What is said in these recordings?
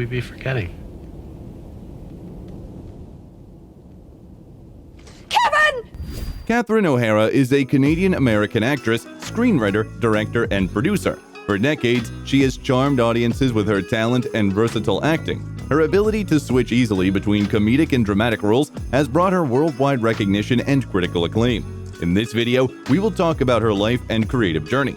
we be forgetting? Kevin! Catherine O'Hara is a Canadian-American actress, screenwriter, director, and producer. For decades, she has charmed audiences with her talent and versatile acting. Her ability to switch easily between comedic and dramatic roles has brought her worldwide recognition and critical acclaim. In this video, we will talk about her life and creative journey.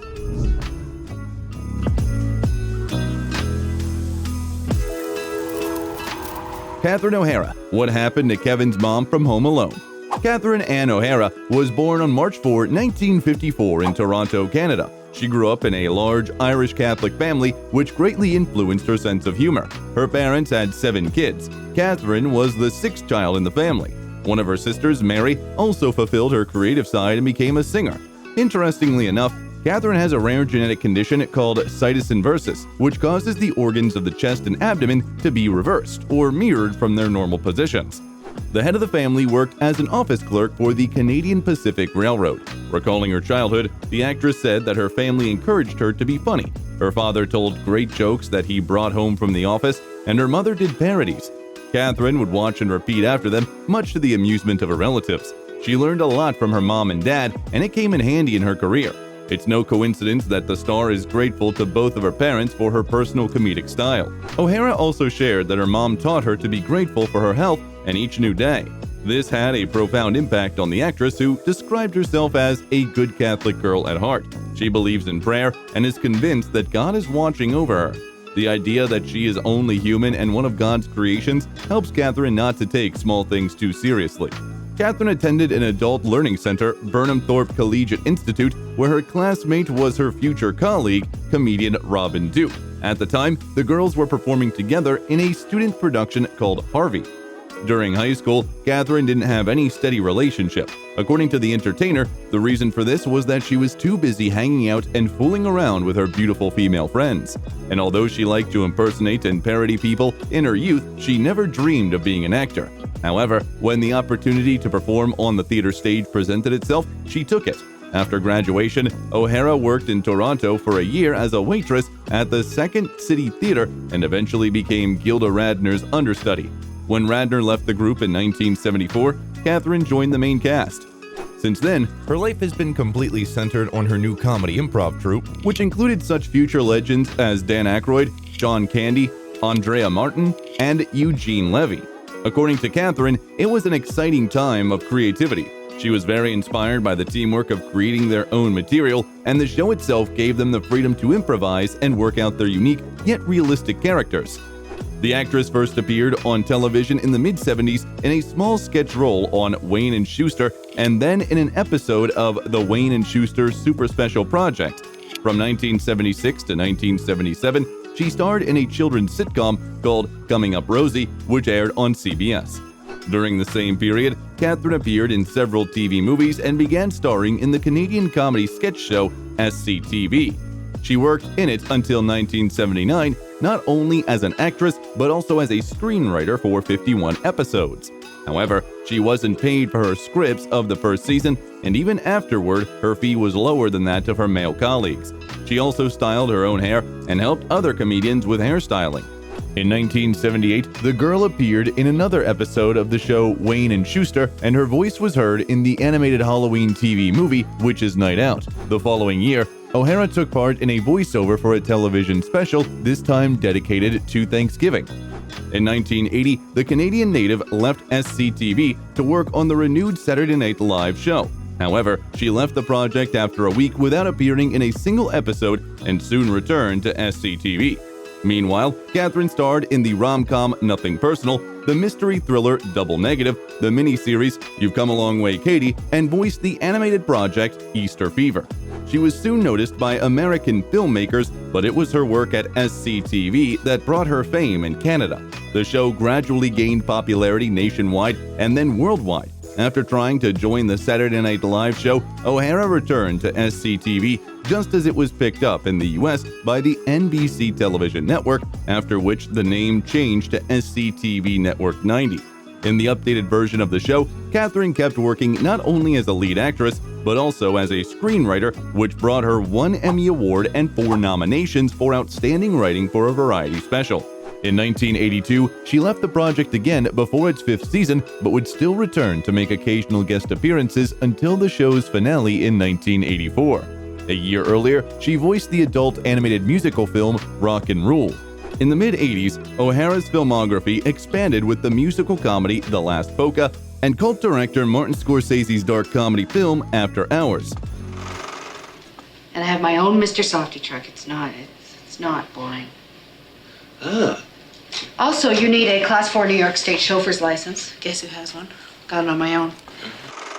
Catherine O'Hara. What happened to Kevin's mom from Home Alone? Catherine Ann O'Hara was born on March 4, 1954 in Toronto, Canada. She grew up in a large Irish Catholic family, which greatly influenced her sense of humor. Her parents had 7 kids. Catherine was the 6th child in the family. One of her sisters, Mary, also fulfilled her creative side and became a singer. Interestingly enough, Catherine has a rare genetic condition called situs inversus, which causes the organs of the chest and abdomen to be reversed or mirrored from their normal positions. The head of the family worked as an office clerk for the Canadian Pacific Railroad. Recalling her childhood, the actress said that her family encouraged her to be funny. Her father told great jokes that he brought home from the office, and her mother did parodies. Catherine would watch and repeat after them, much to the amusement of her relatives. She learned a lot from her mom and dad, and it came in handy in her career. It's no coincidence that the star is grateful to both of her parents for her personal comedic style. O'Hara also shared that her mom taught her to be grateful for her health and each new day. This had a profound impact on the actress, who described herself as a good Catholic girl at heart. She believes in prayer and is convinced that God is watching over her. The idea that she is only human and one of God's creations helps Catherine not to take small things too seriously. Catherine attended an adult learning center, Burnham Thorpe Collegiate Institute, where her classmate was her future colleague, comedian Robin Duke. At the time, the girls were performing together in a student production called Harvey. During high school, Catherine didn't have any steady relationship. According to The Entertainer, the reason for this was that she was too busy hanging out and fooling around with her beautiful female friends. And although she liked to impersonate and parody people in her youth, she never dreamed of being an actor. However, when the opportunity to perform on the theater stage presented itself, she took it. After graduation, O'Hara worked in Toronto for a year as a waitress at the Second City Theater and eventually became Gilda Radner's understudy. When Radner left the group in 1974, Catherine joined the main cast. Since then, her life has been completely centered on her new comedy improv troupe, which included such future legends as Dan Aykroyd, John Candy, Andrea Martin, and Eugene Levy. According to Catherine, it was an exciting time of creativity. She was very inspired by the teamwork of creating their own material, and the show itself gave them the freedom to improvise and work out their unique yet realistic characters. The actress first appeared on television in the mid-70s in a small sketch role on Wayne & Schuster, and then in an episode of the Wayne & Schuster Super Special Project. From 1976 to 1977, she starred in a children's sitcom called Coming Up Rosie, which aired on CBS. During the same period, Catherine appeared in several TV movies and began starring in the Canadian comedy sketch show SCTV. She worked in it until 1979, not only as an actress, but also as a screenwriter for 51 episodes. However, she wasn't paid for her scripts of the first season, and even afterward, her fee was lower than that of her male colleagues. She also styled her own hair and helped other comedians with hairstyling. In 1978, the girl appeared in another episode of the show Wayne & Schuster, and her voice was heard in the animated Halloween TV movie Witches' Night Out. The following year, O'Hara took part in a voiceover for a television special, this time dedicated to Thanksgiving. In 1980, the Canadian native left SCTV to work on the renewed Saturday Night Live show. However, she left the project after a week without appearing in a single episode and soon returned to SCTV. Meanwhile, Catherine starred in the rom-com Nothing Personal, the mystery thriller Double Negative, the miniseries You've Come a Long Way, Katie, and voiced the animated project Easter Fever. She was soon noticed by American filmmakers, but it was her work at SCTV that brought her fame in Canada. The show gradually gained popularity nationwide and then worldwide. After trying to join the Saturday Night Live show, O'Hara returned to SCTV just as it was picked up in the US by the NBC television network, after which the name changed to SCTV Network 90. In the updated version of the show, Catherine kept working not only as a lead actress, but also as a screenwriter, which brought her 1 Emmy Award and 4 nominations for Outstanding Writing for a Variety Special. In 1982, she left the project again before its 5th season, but would still return to make occasional guest appearances until the show's finale in 1984. A year earlier, she voiced the adult animated musical film Rock and Roll. In the mid-80s, O'Hara's filmography expanded with the musical comedy The Last Polka and cult director Martin Scorsese's dark comedy film After Hours. And I have my own Mr. Softy truck. It's not boring. Also, you need a Class 4 New York State chauffeur's license. Guess who has one? Got it on my own.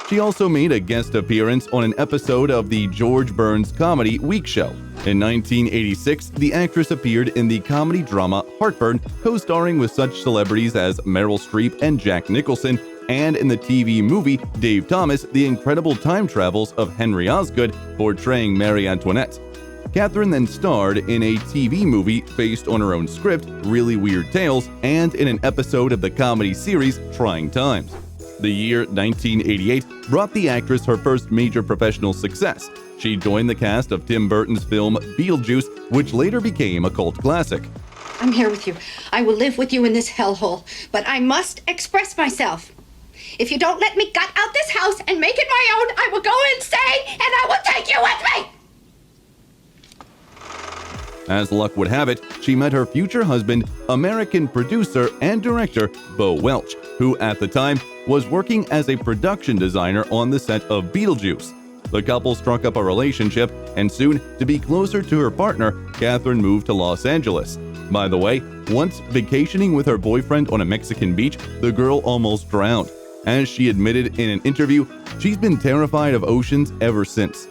She also made a guest appearance on an episode of the George Burns comedy MixShow. In 1986, the actress appeared in the comedy drama Heartburn, co-starring with such celebrities as Meryl Streep and Jack Nicholson, and in the TV movie Dave Thomas, The Incredible Time Travels of Henry Osgood, portraying Marie Antoinette. Catherine then starred in a TV movie based on her own script, Really Weird Tales, and in an episode of the comedy series Trying Times. The year 1988 brought the actress her first major professional success. She joined the cast of Tim Burton's film Beetlejuice, which later became a cult classic. I'm here with you. I will live with you in this hellhole, but I must express myself. If you don't let me gut out this house and make it my own, I will go insane and I will take you with me! As luck would have it, she met her future husband, American producer and director Bo Welch, who at the time was working as a production designer on the set of Beetlejuice. The couple struck up a relationship, and soon, to be closer to her partner, Catherine moved to Los Angeles. By the way, once vacationing with her boyfriend on a Mexican beach, the girl almost drowned. As she admitted in an interview, she's been terrified of oceans ever since.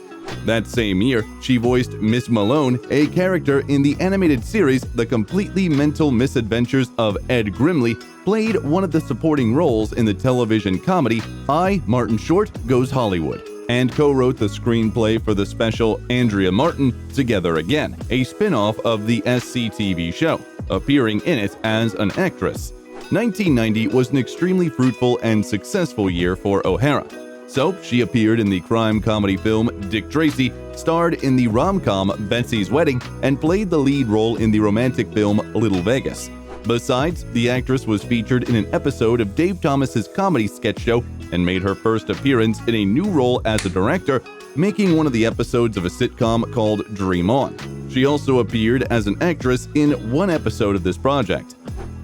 That same year, she voiced Miss Malone, a character in the animated series The Completely Mental Misadventures of Ed Grimley, played one of the supporting roles in the television comedy I, Martin Short, Goes Hollywood, and co-wrote the screenplay for the special Andrea Martin, Together Again, a spin-off of the SCTV show, appearing in it as an actress. 1990 was an extremely fruitful and successful year for O'Hara. So, she appeared in the crime comedy film Dick Tracy, starred in the rom-com Betsy's Wedding, and played the lead role in the romantic film Little Vegas. Besides, the actress was featured in an episode of Dave Thomas's comedy sketch show and made her first appearance in a new role as a director, making one of the episodes of a sitcom called Dream On. She also appeared as an actress in one episode of this project.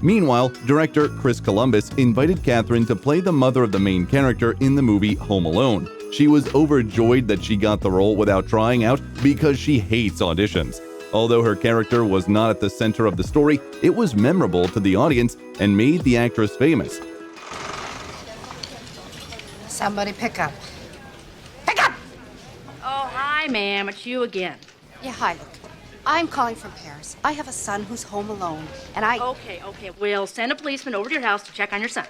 Meanwhile, director Chris Columbus invited Catherine to play the mother of the main character in the movie Home Alone. She was overjoyed that she got the role without trying out because she hates auditions. Although her character was not at the center of the story, it was memorable to the audience and made the actress famous. Somebody pick up. Pick up! Oh, hi, ma'am. It's you again. Yeah, hi, look. I'm calling from Paris. I have a son who's home alone, and Okay. We'll send a policeman over to your house to check on your son.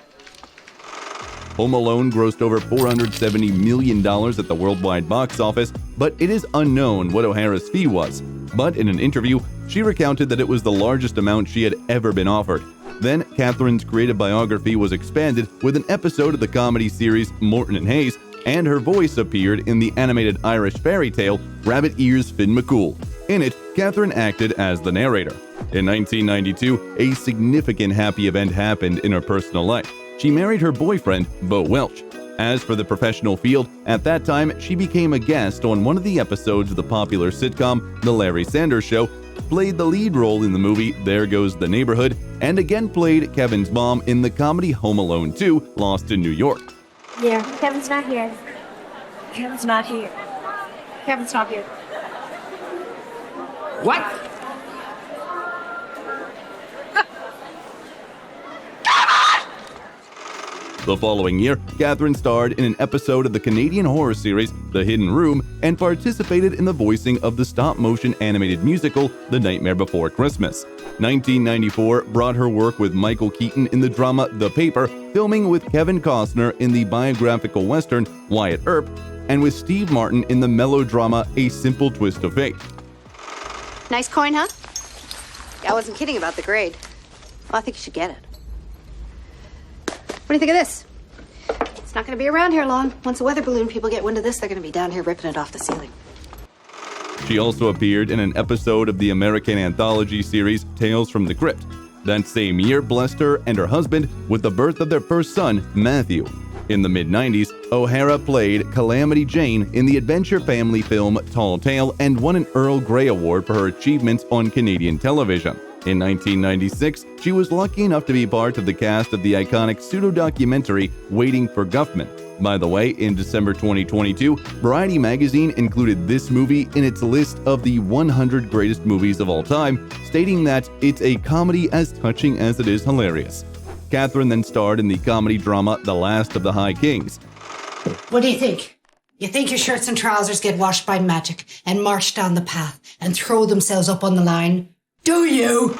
Home Alone grossed over $470 million at the worldwide box office, but it is unknown what O'Hara's fee was. But in an interview, she recounted that it was the largest amount she had ever been offered. Then, Catherine's creative biography was expanded with an episode of the comedy series Morton and Hayes, and her voice appeared in the animated Irish fairy tale Rabbit Ears Finn McCool. In it, Catherine acted as the narrator. In 1992, a significant happy event happened in her personal life. She married her boyfriend, Bo Welch. As for the professional field, at that time, she became a guest on one of the episodes of the popular sitcom The Larry Sanders Show, played the lead role in the movie There Goes the Neighborhood, and again played Kevin's mom in the comedy Home Alone 2, Lost in New York. Yeah, Kevin's not here. Kevin's not here. Kevin's not here. What? The following year, Catherine starred in an episode of the Canadian horror series The Hidden Room and participated in the voicing of the stop-motion animated musical The Nightmare Before Christmas. 1994 brought her work with Michael Keaton in the drama The Paper, filming with Kevin Costner in the biographical western Wyatt Earp, and with Steve Martin in the melodrama A Simple Twist of Fate. Nice coin, huh? Yeah, I wasn't kidding about the grade. Well, I think you should get it. What do you think of this? It's not going to be around here long. Once the weather balloon people get wind of this, they're going to be down here ripping it off the ceiling. She also appeared in an episode of the American anthology series Tales from the Crypt. That same year blessed her and her husband with the birth of their first son, Matthew. In the mid-90s, O'Hara played Calamity Jane in the adventure family film Tall Tale and won an Earl Grey Award for her achievements on Canadian television. In 1996, she was lucky enough to be part of the cast of the iconic pseudo-documentary Waiting for Guffman. By the way, in December 2022, Variety magazine included this movie in its list of the 100 greatest movies of all time, stating that it's a comedy as touching as it is hilarious. Catherine then starred in the comedy drama The Last of the High Kings. What do you think? You think your shirts and trousers get washed by magic and march down the path and throw themselves up on the line? Do you?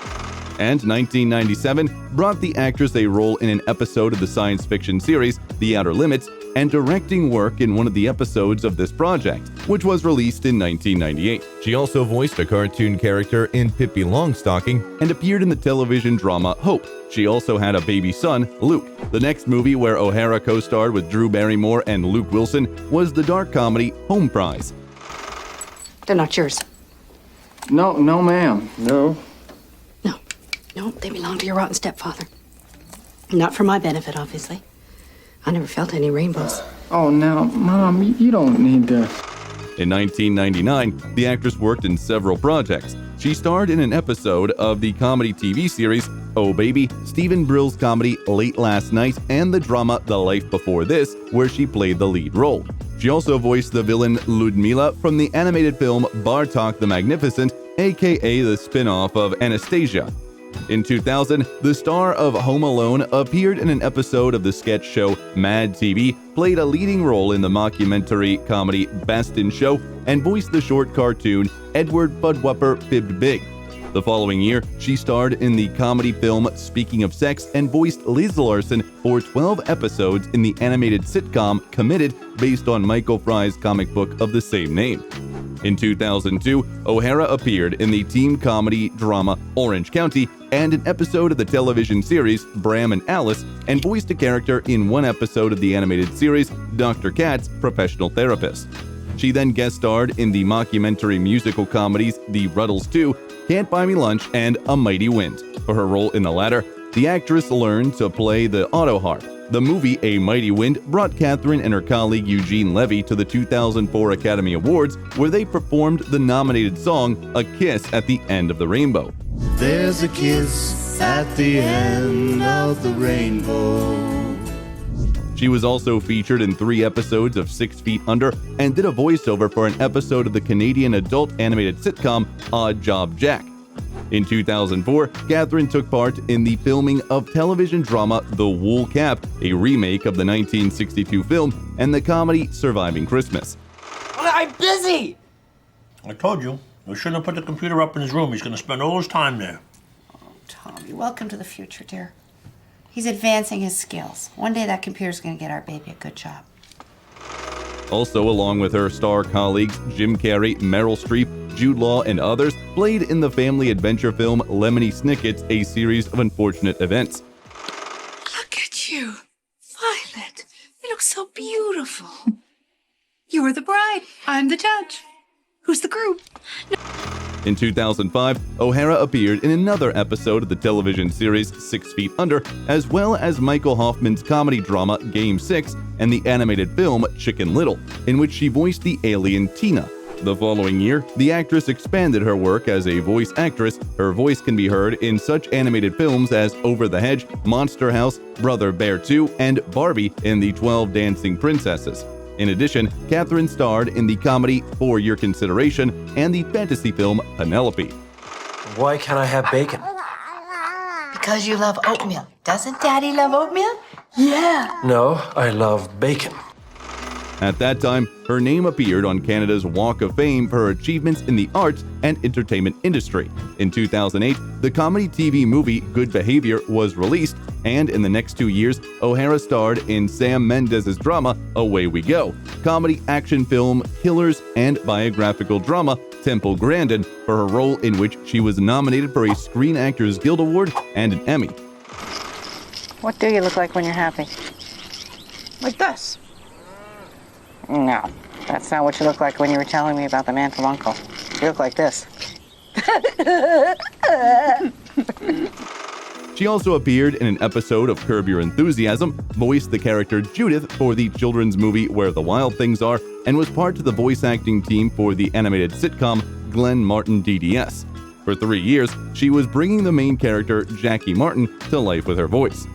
And 1997 brought the actress a role in an episode of the science fiction series The Outer Limits and directing work in one of the episodes of this project, which was released in 1998. She also voiced a cartoon character in Pippi Longstocking and appeared in the television drama Hope. She also had a baby son, Luke. The next movie where O'Hara co-starred with Drew Barrymore and Luke Wilson was the dark comedy Home Prize. They're not yours. No, ma'am. No. No, they belong to your rotten stepfather. Not for my benefit, obviously. I never felt any rainbows. Oh, now, Mom, you don't need to. In 1999, the actress worked in several projects. She starred in an episode of the comedy TV series Oh Baby, Stephen Brill's comedy Late Last Night, and the drama The Life Before This, where she played the lead role. She also voiced the villain Ludmila from the animated film Bartok the Magnificent, aka the spin-off of Anastasia. In 2000, the star of Home Alone appeared in an episode of the sketch show Mad TV, played a leading role in the mockumentary comedy Best in Show, and voiced the short cartoon Edward Budwupper Fibbed Big. The following year, she starred in the comedy film Speaking of Sex and voiced Liz Larson for 12 episodes in the animated sitcom Committed, based on Michael Fry's comic book of the same name. In 2002, O'Hara appeared in the teen comedy drama Orange County and an episode of the television series Bram and Alice, and voiced a character in one episode of the animated series Dr. Katz, Professional Therapist. She then guest starred in the mockumentary musical comedies The Ruddles 2, Can't Buy Me Lunch, and A Mighty Wind. For her role in the latter, the actress learned to play the auto harp. The movie A Mighty Wind brought Catherine and her colleague Eugene Levy to the 2004 Academy Awards, where they performed the nominated song A Kiss at the End of the Rainbow. There's a kiss at the end of the rainbow. She was also featured in 3 episodes of 6 Feet Under and did a voiceover for an episode of the Canadian adult animated sitcom Odd Job Jack. In 2004, Catherine took part in the filming of television drama The Wool Cap, a remake of the 1962 film, and the comedy Surviving Christmas. I'm busy! I told you. We shouldn't have put the computer up in his room. He's going to spend all his time there. Oh, Tommy, welcome to the future, dear. He's advancing his skills. One day that computer's going to get our baby a good job. Also, along with her star colleagues Jim Carrey, Meryl Streep, Jude Law, and others, played in the family adventure film Lemony Snicket's A Series of Unfortunate Events. Look at you, Violet. You look so beautiful. You are the bride. I'm the judge. Who's the groom? In 2005, O'Hara appeared in another episode of the television series 6 Feet Under, as well as Michael Hoffman's comedy drama Game 6 and the animated film Chicken Little, in which she voiced the alien Tina. The following year, the actress expanded her work as a voice actress. Her voice can be heard in such animated films as Over the Hedge, Monster House, Brother Bear 2, and Barbie in the 12 Dancing Princesses. In addition, Catherine starred in the comedy For Your Consideration and the fantasy film Penelope. Why can't I have bacon? Because you love oatmeal. Doesn't Daddy love oatmeal? Yeah. No, I love bacon. At that time, her name appeared on Canada's Walk of Fame for her achievements in the arts and entertainment industry. In 2008, the comedy TV movie Good Behavior was released, and in the next 2 years, O'Hara starred in Sam Mendes' drama Away We Go, comedy action film Killers, and biographical drama Temple Grandin, for her role in which she was nominated for a Screen Actors Guild Award and an Emmy. What do you look like when you're happy? Like this. No, that's not what you look like when you were telling me about the man from Uncle. You look like this. She also appeared in an episode of Curb Your Enthusiasm, voiced the character Judith for the children's movie Where the Wild Things Are, and was part of the voice acting team for the animated sitcom Glenn Martin DDS. For 3 years, she was bringing the main character, Jackie Martin, to life with her voice.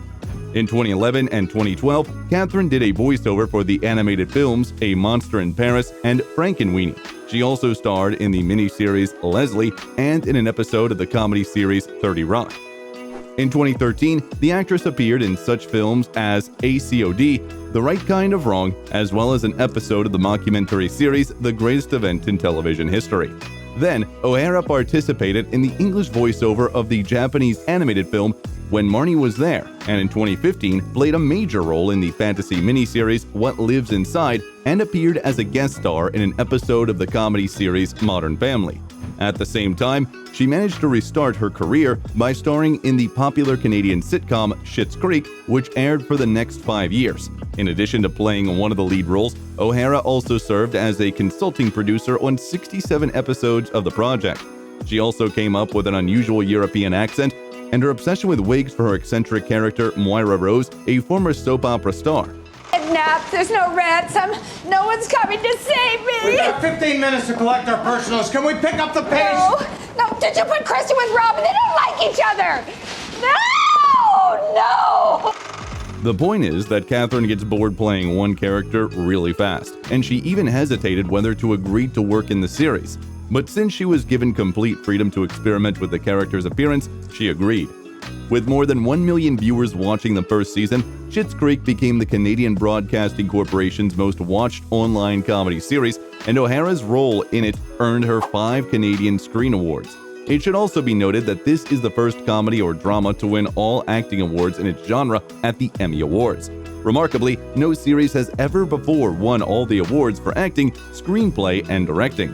In 2011 and 2012, Catherine did a voiceover for the animated films A Monster in Paris and Frankenweenie. She also starred in the miniseries Leslie and in an episode of the comedy series 30 Rock. In 2013, the actress appeared in such films as ACOD, The Right Kind of Wrong, as well as an episode of the mockumentary series The Greatest Event in Television History. Then, O'Hara participated in the English voiceover of the Japanese animated film When Marnie Was There, and in 2015 played a major role in the fantasy miniseries What Lives Inside and appeared as a guest star in an episode of the comedy series Modern Family. At the same time, she managed to restart her career by starring in the popular Canadian sitcom Schitt's Creek, which aired for the next 5 years. In addition to playing one of the lead roles, O'Hara also served as a consulting producer on 67 episodes of the project. She also came up with an unusual European accent, and her obsession with wigs for her eccentric character Moira Rose, a former soap opera star. Kidnapped, there's no ransom, no one's coming to save me! We've got 15 minutes to collect our personals. Can we pick up the pace? No, did you put Christy with Robin? They don't like each other! No! The point is that Catherine gets bored playing one character really fast, and she even hesitated whether to agree to work in the series. But since she was given complete freedom to experiment with the character's appearance, she agreed. With more than 1 million viewers watching the first season, Schitt's Creek became the Canadian Broadcasting Corporation's most watched online comedy series, and O'Hara's role in it earned her 5 Canadian Screen Awards. It should also be noted that this is the first comedy or drama to win all acting awards in its genre at the Emmy Awards. Remarkably, no series has ever before won all the awards for acting, screenplay, and directing.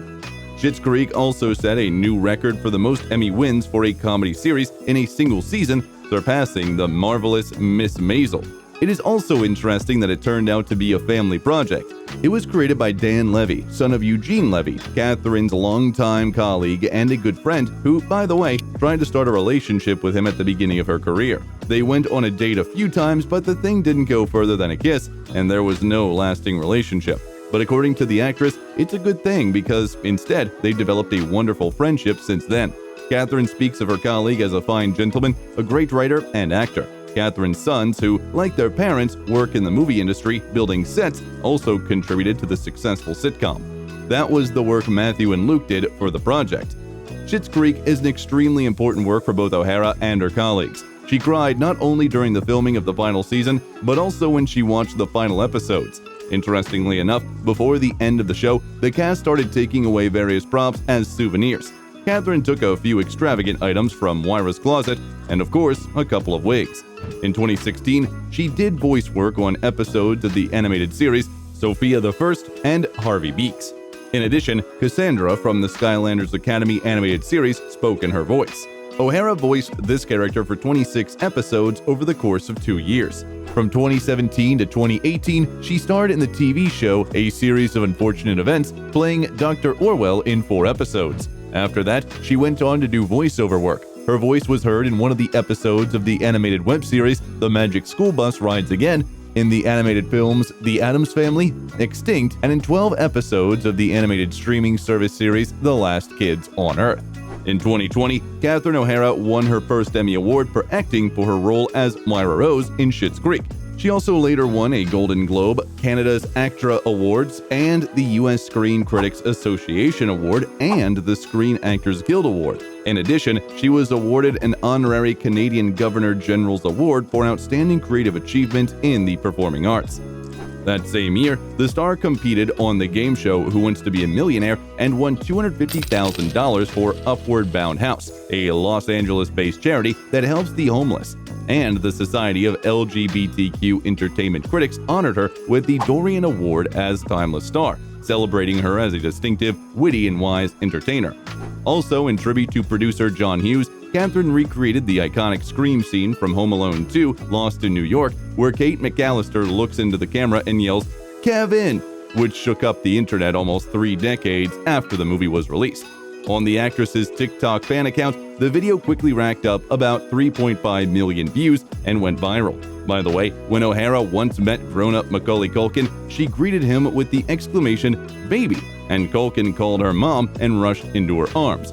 Schitt's Creek also set a new record for the most Emmy wins for a comedy series in a single season, surpassing the marvelous Miss Maisel. It is also interesting that it turned out to be a family project. It was created by Dan Levy, son of Eugene Levy, Catherine's longtime colleague and a good friend who, by the way, tried to start a relationship with him at the beginning of her career. They went on a date a few times, but the thing didn't go further than a kiss, and there was no lasting relationship. But according to the actress, it's a good thing because instead, they developed a wonderful friendship since then. Catherine speaks of her colleague as a fine gentleman, a great writer and actor. Catherine's sons, who, like their parents, work in the movie industry building sets, also contributed to the successful sitcom. That was the work Matthew and Luke did for the project. Schitt's Creek is an extremely important work for both O'Hara and her colleagues. She cried not only during the filming of the final season, but also when she watched the final episodes. Interestingly enough, before the end of the show, the cast started taking away various props as souvenirs. Catherine took a few extravagant items from Moira's closet, and of course, a couple of wigs. In 2016, she did voice work on episodes of the animated series Sophia the First and Harvey Beaks. In addition, Cassandra from the Skylanders Academy animated series spoke in her voice. O'Hara voiced this character for 26 episodes over the course of 2 years. From 2017 to 2018, she starred in the TV show A Series of Unfortunate Events, playing Dr. Orwell in 4 episodes. After that, she went on to do voiceover work. Her voice was heard in one of the episodes of the animated web series The Magic School Bus Rides Again, in the animated films The Addams Family, Extinct, and in 12 episodes of the animated streaming service series The Last Kids on Earth. In 2020, Catherine O'Hara won her first Emmy Award for acting for her role as Moira Rose in Schitt's Creek. She also later won a Golden Globe, Canada's ACTRA Awards, and the U.S. Screen Critics Association Award and the Screen Actors Guild Award. In addition, she was awarded an honorary Canadian Governor-General's Award for Outstanding Creative Achievement in the Performing Arts. That same year, the star competed on the game show Who Wants to Be a Millionaire and won $250,000 for Upward Bound House, a Los Angeles-based charity that helps the homeless. And the Society of LGBTQ Entertainment Critics honored her with the Dorian Award as Timeless Star, celebrating her as a distinctive, witty, and wise entertainer. Also, in tribute to producer John Hughes, Catherine recreated the iconic scream scene from Home Alone 2, Lost in New York, where Kate McAllister looks into the camera and yells, "Kevin!" which shook up the internet almost 3 decades after the movie was released. On the actress's TikTok fan account, the video quickly racked up about 3.5 million views and went viral. By the way, when O'Hara once met grown-up Macaulay Culkin, she greeted him with the exclamation, "baby," and Culkin called her mom and rushed into her arms.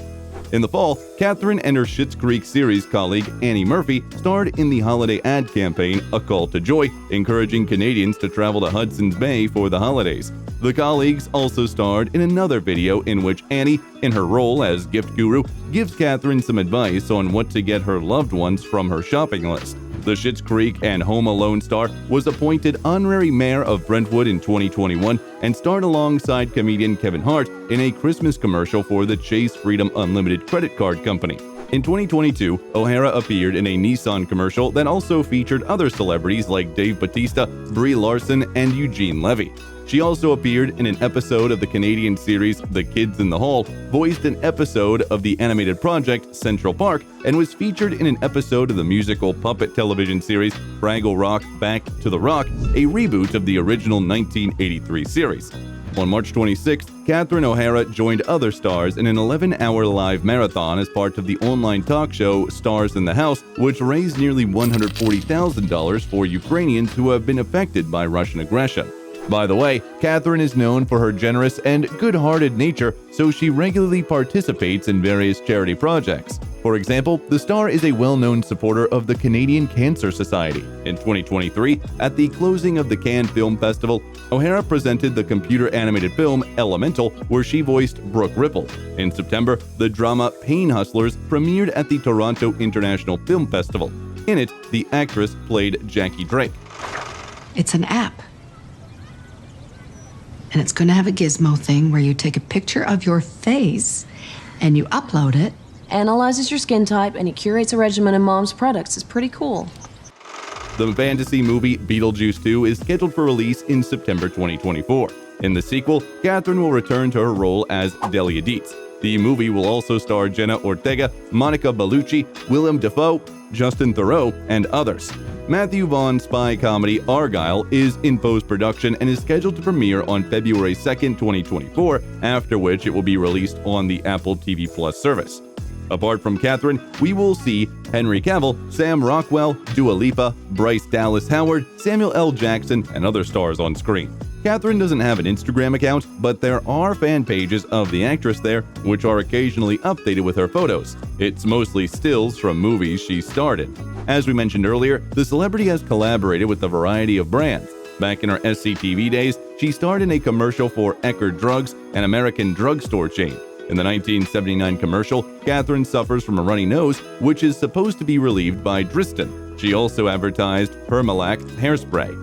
In the fall, Catherine and her Schitt's Creek series colleague Annie Murphy starred in the holiday ad campaign A Call to Joy, encouraging Canadians to travel to Hudson's Bay for the holidays. The colleagues also starred in another video in which Annie, in her role as gift guru, gives Catherine some advice on what to get her loved ones from her shopping list. The Schitt's Creek and Home Alone star was appointed honorary mayor of Brentwood in 2021 and starred alongside comedian Kevin Hart in a Christmas commercial for the Chase Freedom Unlimited credit card company. In 2022, O'Hara appeared in a Nissan commercial that also featured other celebrities like Dave Bautista, Brie Larson, and Eugene Levy. She also appeared in an episode of the Canadian series The Kids in the Hall, voiced an episode of the animated project Central Park, and was featured in an episode of the musical puppet television series Fraggle Rock Back to the Rock, a reboot of the original 1983 series. On March 26th, Catherine O'Hara joined other stars in an 11-hour live marathon as part of the online talk show Stars in the House, which raised nearly $140,000 for Ukrainians who have been affected by Russian aggression. By the way, Catherine is known for her generous and good-hearted nature, so she regularly participates in various charity projects. For example, the star is a well-known supporter of the Canadian Cancer Society. In 2023, at the closing of the Cannes Film Festival, O'Hara presented the computer-animated film Elemental, where she voiced Brooke Ripple. In September, the drama Pain Hustlers premiered at the Toronto International Film Festival. In it, the actress played Jackie Drake. It's an app. And it's going to have a gizmo thing where you take a picture of your face and you upload it. Analyzes your skin type and it curates a regimen of Mom's products. It's pretty cool. The fantasy movie Beetlejuice 2 is scheduled for release in September 2024. In the sequel, Catherine will return to her role as Delia Dietz. The movie will also star Jenna Ortega, Monica Bellucci, Willem Dafoe, Justin Theroux, and others. Matthew Vaughn's spy comedy Argylle is in post-production and is scheduled to premiere on February 2, 2024, after which it will be released on the Apple TV Plus service. Apart from Catherine, we will see Henry Cavill, Sam Rockwell, Dua Lipa, Bryce Dallas Howard, Samuel L. Jackson, and other stars on screen. Catherine doesn't have an Instagram account, but there are fan pages of the actress there, which are occasionally updated with her photos. It's mostly stills from movies she starred in. As we mentioned earlier, the celebrity has collaborated with a variety of brands. Back in her SCTV days, she starred in a commercial for Eckerd Drugs, an American drugstore chain. In the 1979 commercial, Catherine suffers from a runny nose, which is supposed to be relieved by Dristan. She also advertised Permalac hairspray.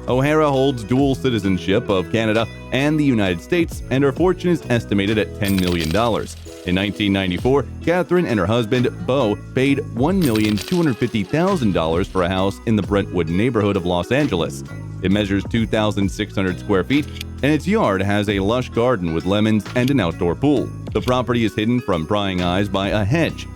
O'Hara holds dual citizenship of Canada and the United States, and her fortune is estimated at $10 million. In 1994, Catherine and her husband, Beau, paid $1,250,000 for a house in the Brentwood neighborhood of Los Angeles. It measures 2,600 square feet, and its yard has a lush garden with lemons and an outdoor pool. The property is hidden from prying eyes by a hedge.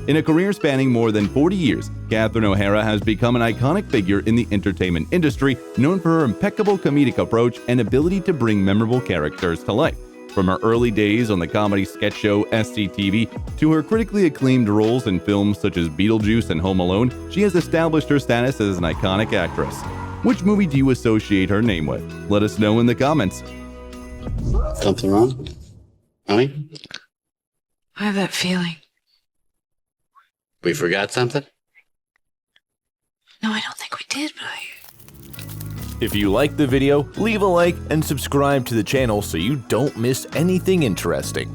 In a career spanning more than 40 years, Catherine O'Hara has become an iconic figure in the entertainment industry, known for her impeccable comedic approach and ability to bring memorable characters to life. From her early days on the comedy sketch show SCTV to her critically acclaimed roles in films such as Beetlejuice and Home Alone, she has established her status as an iconic actress. Which movie do you associate her name with? Let us know in the comments. Something wrong? Honey? I have that feeling. We forgot something? No, I don't think we did, but If you liked the video, leave a like and subscribe to the channel so you don't miss anything interesting.